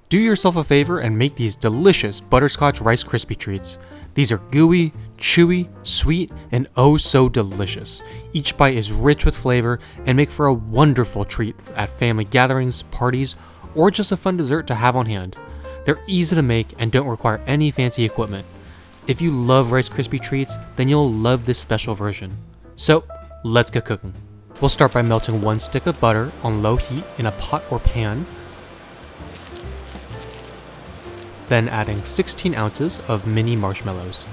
Do yourself a favor and make these delicious Butterscotch Rice Krispie Treats. These are gooey, chewy, sweet, and oh so delicious. Each bite is rich with flavor and make for a wonderful treat at family gatherings, parties, or just a fun dessert to have on hand. They're easy to make and don't require any fancy equipment. If you love Rice Krispie Treats, then you'll love this special version. So, let's get cooking. We'll start by melting 1 stick of butter on low heat in a pot or pan. Then adding 16 ounces of mini marshmallows.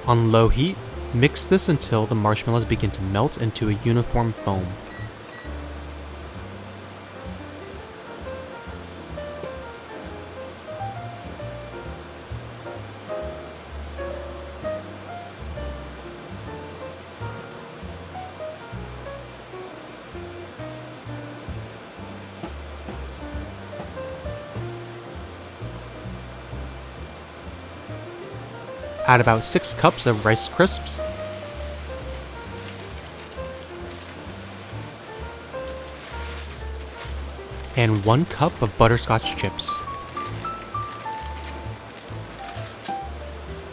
On low heat, mix this until the marshmallows begin to melt into a uniform foam. Add about 6 cups of Rice Crisps, and 1 cup of butterscotch chips.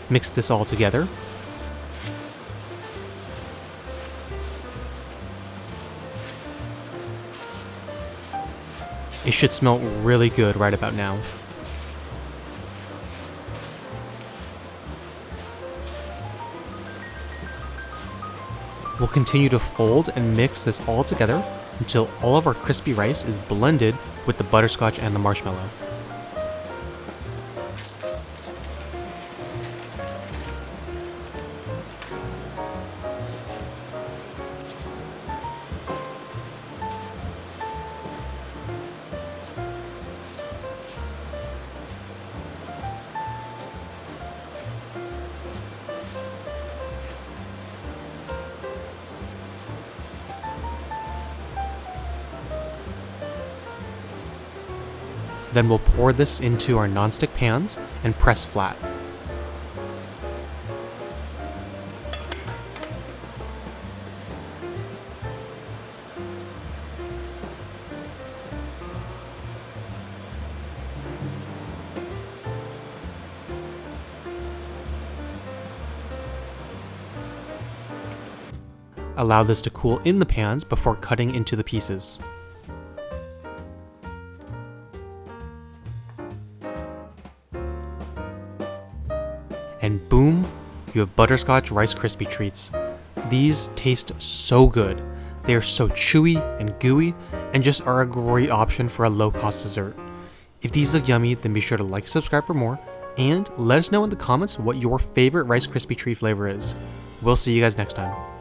Mix this all together. It should smell really good right about now. We'll continue to fold and mix this all together until all of our crispy rice is blended with the butterscotch and the marshmallow. Then we'll pour this into our nonstick pans and press flat. Allow this to cool in the pans before cutting into the pieces. And boom, you have Butterscotch Rice Krispie Treats. These taste so good. They are so chewy and gooey and just are a great option for a low-cost dessert. If these look yummy, then be sure to like and subscribe for more, and let us know in the comments what your favorite Rice Krispie Treat flavor is. We'll see you guys next time.